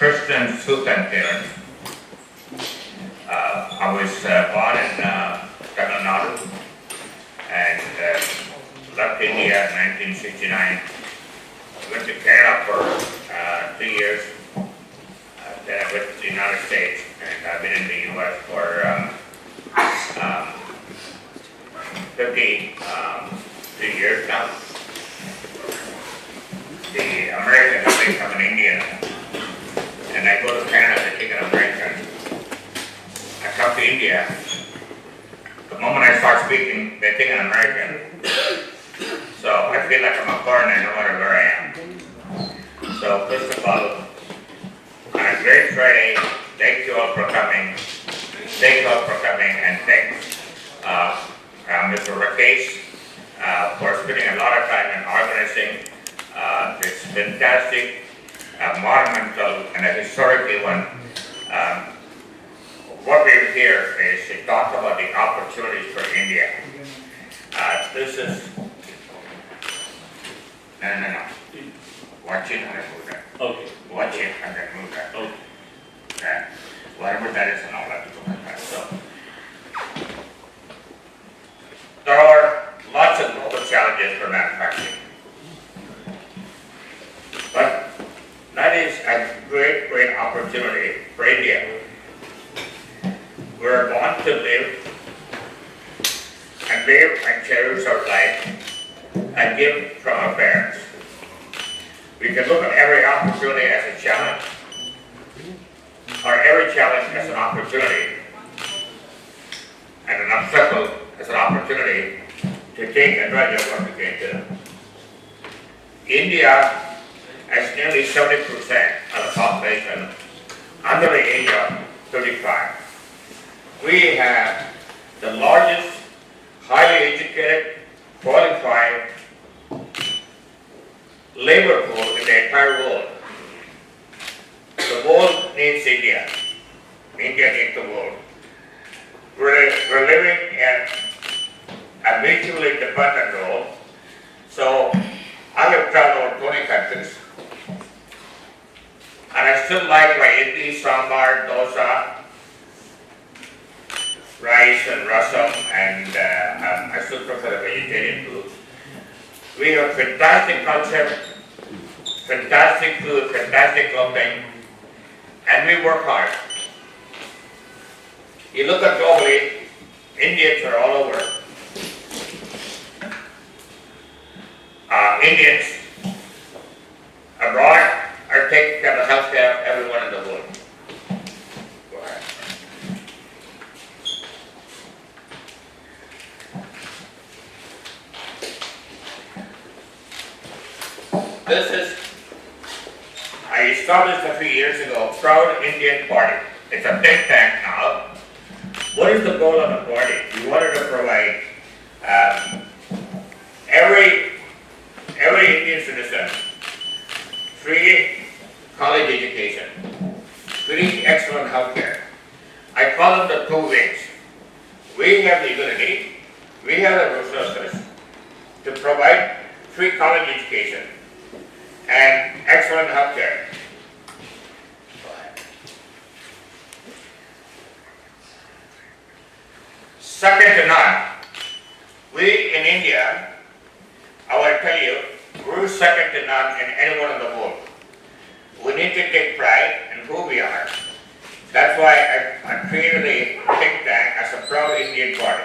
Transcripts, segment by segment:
Christian Sultan. I was born in Tamil Nadu and left India in 1969. Went to Canada for 3 years. Then I went to the United States, and I've been in the U.S. for 53 years now. The American has become an Indian, and I go to Canada to take an American. I come to India. The moment I start speaking, they think I'm American. So I feel like I'm a foreigner no matter where I am. So first of all, on a great Friday, thank you all for coming. Thank you all for coming, and thanks Mr. Rakesh for spending a lot of time in organizing this fantastic, monumental, and a historically one. What we're here is to talk about the opportunities for India. This is no. Watch it and then move that. Okay. Watch it and then move that. Okay. Whatever that is, and all that to go like that. So there are lots of global challenges for manufacturing, but that is a great opportunity for India. We're born to live and cherish our life and give from our parents. We can look at every opportunity as a challenge, or every challenge as an opportunity, and an obstacle as an opportunity to take advantage of what we can do. India has nearly 70% of the population under the age of 35. We have the largest, highly educated, qualified labor pool in the entire world. The world needs India. India needs the world. We're living in a mutually dependent world. So I have traveled over 20 countries, and I still like my idli, sambar, dosa, rice and rasam, and I still prefer the vegetarian food. We have fantastic culture, fantastic food, fantastic clothing, and we work hard. You look at globally, Indians are all over. Indians abroad are taking care of the health care of everyone in the world. Go ahead. This is, I established a few years ago, Proud Indian Party. It's a think tank now. What is the goal of the party? We wanted to provide every Indian citizen free college education, free excellent health care. I call them the two wings. We have the ability, we have the resources to provide free college education and excellent health care. Second to none. We in India, I will tell you, we're second to none in anyone in the world. We need to take pride in who we are. That's why I created a think tank as a Proud Indian Party.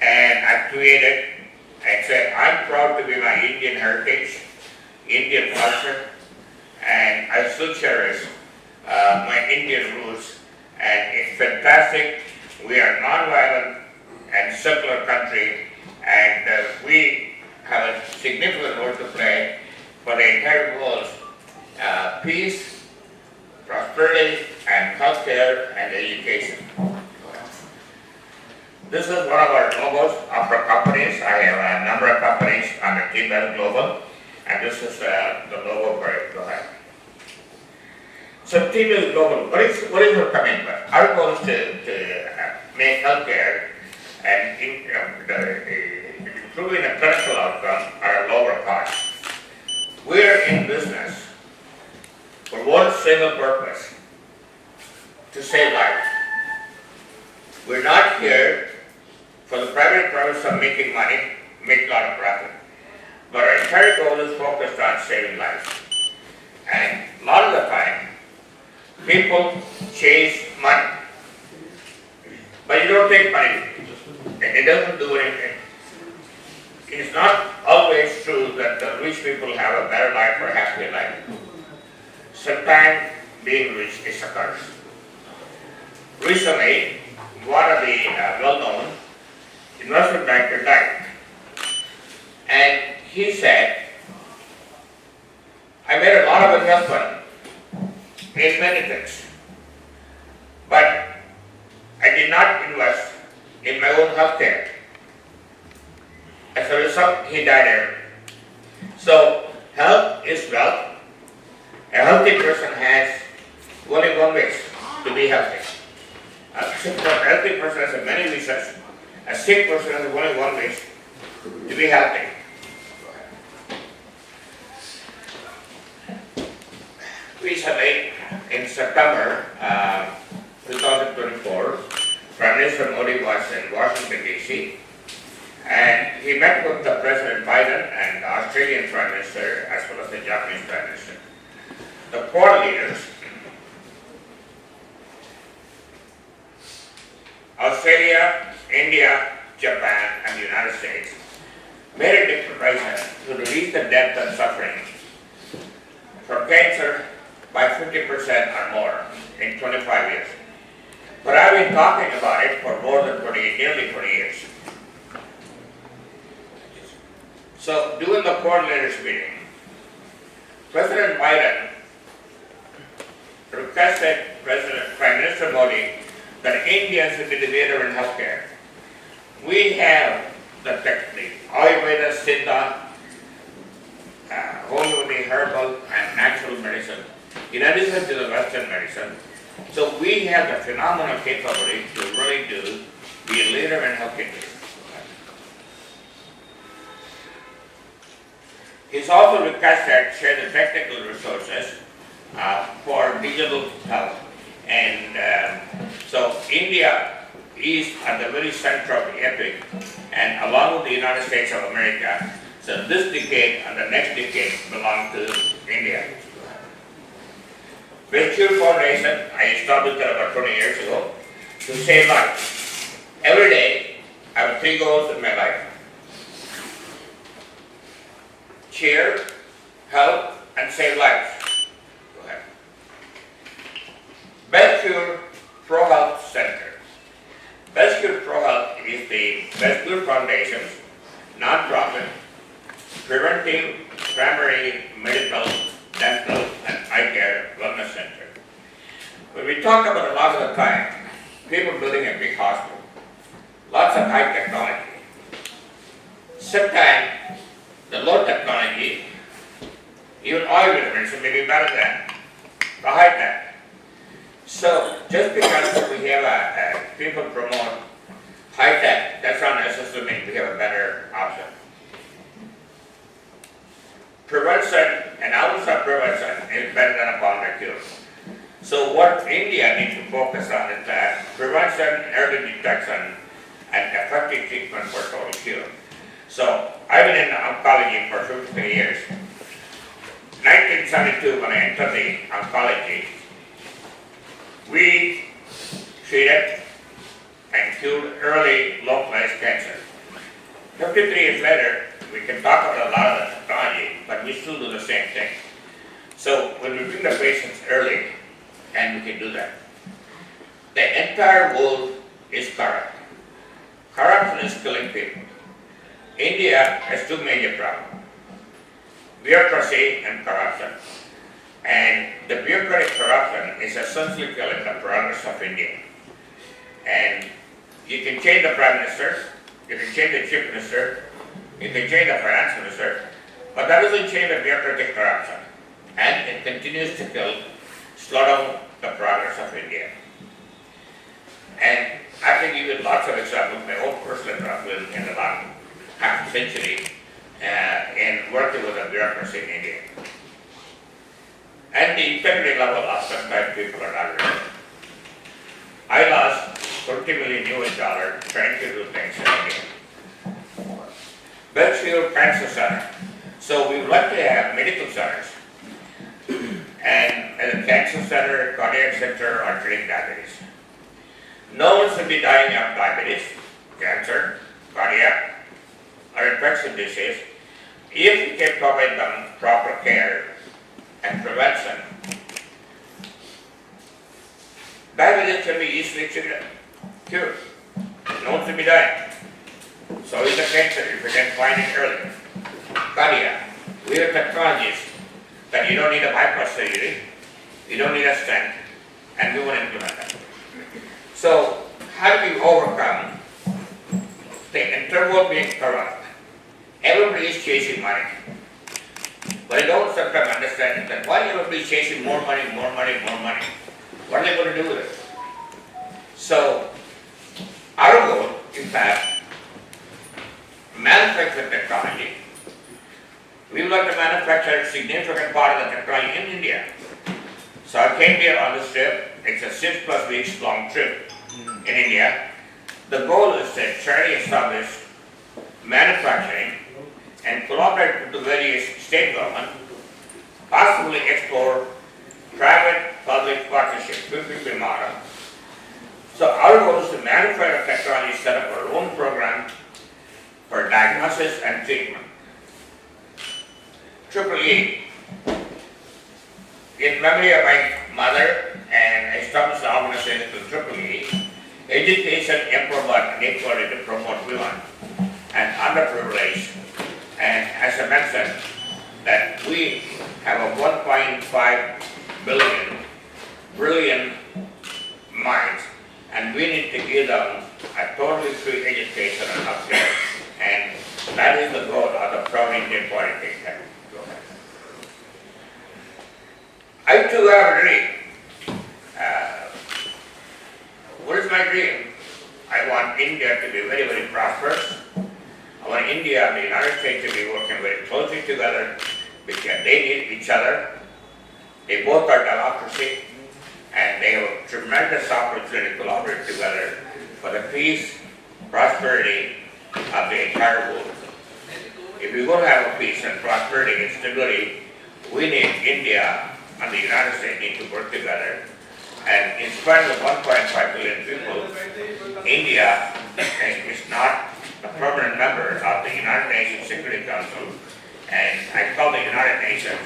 And I created, I said, I'm proud to be my Indian heritage, Indian culture, and I still cherish my Indian roots. And it's fantastic. We are non-violent and secular country, and we have a significant role to play for the entire world's peace, prosperity, and healthcare and education. This is one of our logos of our companies. I have a number of companies on the TBEL Global, and this is the logo for it. Go ahead. So TBEL Global, what is our commitment? Our goal is to make healthcare and improving the clinical outcome at a lower cost. We're in business for more single purpose, to save lives. We're not here for the primary purpose of making money, make a lot of profit. But our entire goal is focused on saving lives. And a lot of the time, people chase money. But you don't take money, and it doesn't do anything. It's not always true that the rich people have a better life or happier life. Sometimes being rich is a curse. Recently, one of the well-known investment banker died. And he said, I made a lot of investment in many things, but I did not invest in my own health care. As a result, he died early. So, health is wealth. A healthy person has only one wish, to be healthy. A healthy person has many wishes. A sick person has only one wish, to be healthy. Recently, in September 2024, Prime Minister Modi was in Washington, D.C., and he met with the President Biden and the Australian Prime Minister as well as the Japanese Prime Minister. The Quad leaders, Australia, India, Japan, and the United States, made a declaration to reduce the death and suffering from cancer by 50% or more in 25 years. But I've been talking about it for more than nearly 20 years. So during the Quad leaders meeting, President Biden requested Prime Minister Modi that Indians should be the leader in healthcare. We have the technique, Ayurveda, Siddha, homeopathy, herbal, and natural medicine, in addition to the Western medicine. So we have the phenomenal capability to really be a leader in healthcare. He's also requested to share the technical resources for digital health. And so India is at the very center of the epic, and along with the United States of America. So this decade and the next decade belong to India. Ventures Foundation, I established that about 20 years ago, to save lives. Every day, I have 3 goals in my life. Cheer, help, and save lives. Go ahead. Best Cure Pro Health Center. Best Cure Pro Health is the Best Cure Foundation's non-profit, preventive, primary, medical, dental, and eye care wellness center. When we talk about a lot of the time, people building a big hospital, lots of high technology. Sometimes the low technology, even oil medicine may be better than the high tech. So just because we have people promote high tech, that's not necessarily mean we have a better option. Prevention and ounce of prevention is better than a palliative cure. So what India needs to focus on is that prevention, early detection, and effective treatment for total cure. So I've been in oncology for 53 years. 1972, when I entered the oncology, we treated and cured early localized cancer. 53 years later, we can talk about a lot of the technology, but we still do the same thing. So when we bring the patients early, and we can do that. The entire world is corrupt. Corruption is killing people. India has 2 major problems: bureaucracy and corruption. And the bureaucratic corruption is essentially killing the progress of India. And you can change the Prime Minister, you can change the Chief Minister, you can change the Finance Minister, but that doesn't change the bureaucratic corruption. And it continues to slow down the progress of India. And I can give you lots of examples, my own personal example in the last half century in working with the bureaucracy in India. and the integrity level of certain people are not real. I lost $20 million trying to do things in India. Berkshire Cancer Center. So we would like to have medical centers. And as a cancer center, cardiac center, or treating diabetes. No one should be dying of diabetes, cancer, cardiac, or infection disease if we can provide them proper care and prevention. Diabetes can be easily cured. No one should be dying. So is the cancer if we can find it early. Cardiac, we have technologies that you don't need a bypass surgery, you don't need a stent, and we want to implement that. So, how do we overcome the interval being corrupt? Everybody is chasing money. But I don't sometimes understand that why everybody is chasing more money, more money, more money. What are they going to do with it? So, our goal, in fact, manufacture technology. We would like to manufacture a significant part of the technology in India. So I came here on this trip. It's a 6+ weeks long trip in India. The goal is to try to establish manufacturing and collaborate with the various state governments, possibly explore private-public partnership, PPP model. So our goal is to manufacture technology, set up our own program for diagnosis and treatment. EEE, in memory of my mother, and I established the organization to EEE, education, empowerment, and equality to promote women and underprivileged. And as I mentioned, that we have a 1.5 billion brilliant minds, and we need to give them a totally free education and healthcare. And that is the goal of the proud Indian politics. I too have a dream. What is my dream? I want India to be very, very prosperous. I want India and the United States to be working very closely together because they need each other. They both are democracy and they have a tremendous opportunity to collaborate together for the peace, prosperity of the entire world. If we're going to have a peace and prosperity and stability, we need India and the United States need to work together. And in spite of 1.5 billion people, India is not a permanent member of the United Nations Security Council. And I call the United Nations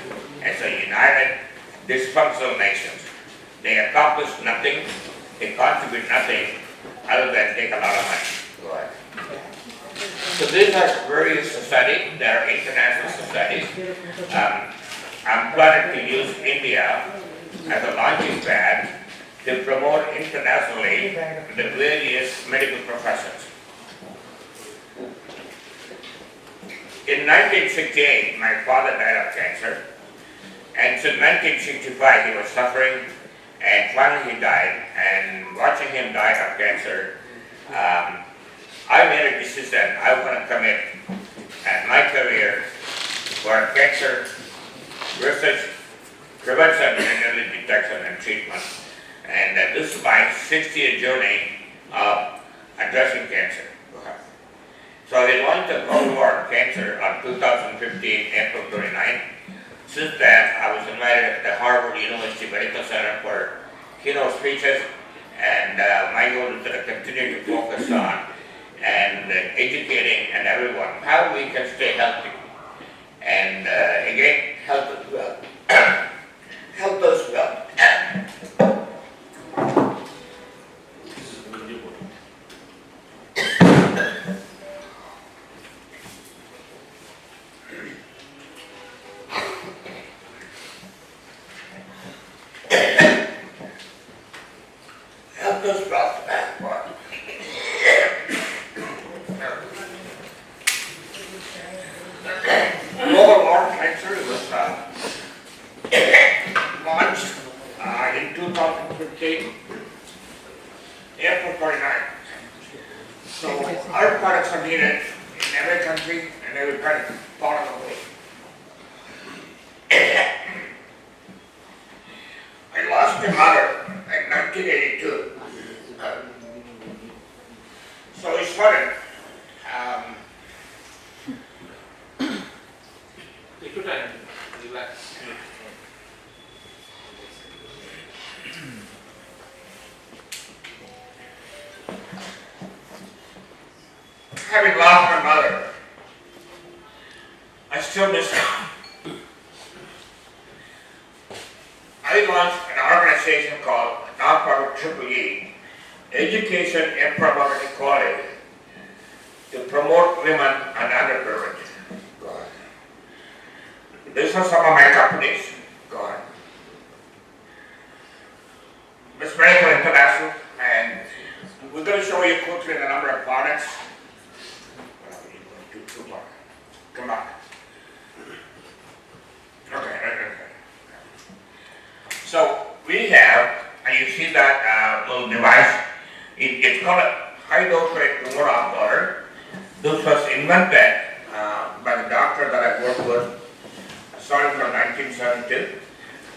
as a united dysfunctional nations. They accomplish nothing, they contribute nothing other than take a lot of money. Go ahead. So these are various societies, there are international societies. I'm planning to use India as a launching pad to promote internationally the various medical professions. In 1968, my father died of cancer, and since 1965 he was suffering, and finally he died, and watching him die of cancer, I made a decision I want to commit my career for cancer research, prevention, and early detection and treatment. And this is my 60-year journey of addressing cancer. So I launched the Cold War on Cancer on 2015, April 29th. Since then, I was invited to the Harvard University Medical Center for keynote speeches, and my goal is to continue to focus on and educating and everyone how we can stay healthy. And again, health is wealth. Health is wealth. Health is wealth. Global War Cancer was launched in 2015, April 29th. So our products are needed in every country and every part of the world. Having lost my mother, I still miss her. I launched an organization called nonprofit EEE, Education, Empowerment, and Equality, to promote women and underprivileged. These are some of my companies. Go ahead. Miss Medical International, and we're going to show you quickly the number of products. Come on. Okay. So we have, and you see that little device. It's called a high dose rate tumor blotter. This was invented by the doctor that I worked with, starting from 1972.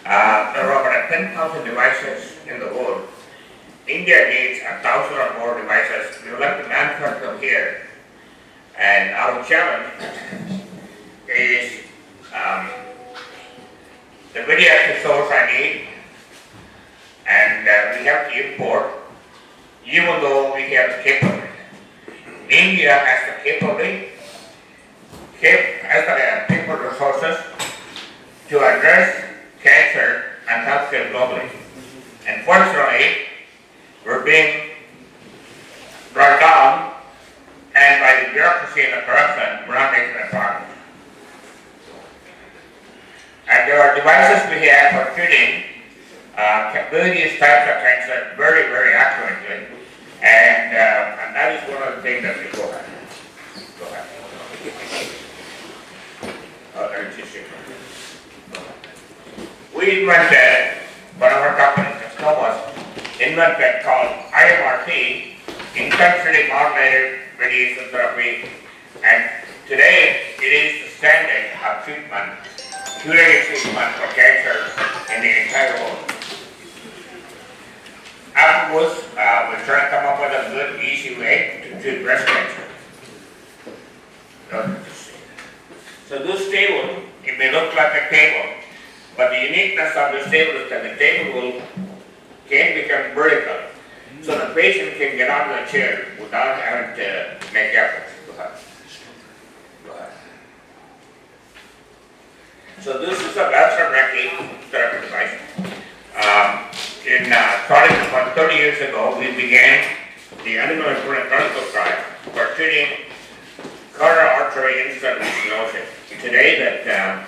There are about 10,000 devices in the world. India needs 1,000 or more devices. We would like to manufacture them here. And our challenge is the very active source I need, and we have to import, even though we have the capability. India has the capability, has the people resources to address cancer and healthcare globally. Unfortunately, we're being brought down, and by the bureaucracy and the corruption, we're not making a progress. And there are devices we have for treating various types of cancer very, very accurately. And that is one of the things that we go ahead. Go ahead. Oh, there's your secret. We invented, one of our companies, invented called IMRT, intensity modulated radiation therapy, and today it is the standard of treatment, curative treatment for cancer in the entire world. Afterwards, we're trying to come up with a good, easy way to treat breast cancer. So this table, it may look like a table, but the uniqueness of this table is that the table can become vertical. So the patient can get out of the chair without having to make efforts. Go ahead. So this is a gastrectomy therapy device. Starting about 30 years ago, we began the animal improvement clinical trial for treating coronary artery instant stenosis. Today, that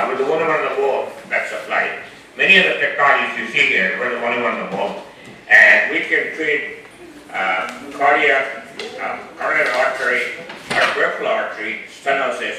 we're the only one in the world that's applied. Many of the technologies you see here, we're the only one in the world. And we can treat cardiac, coronary artery, or peripheral artery stenosis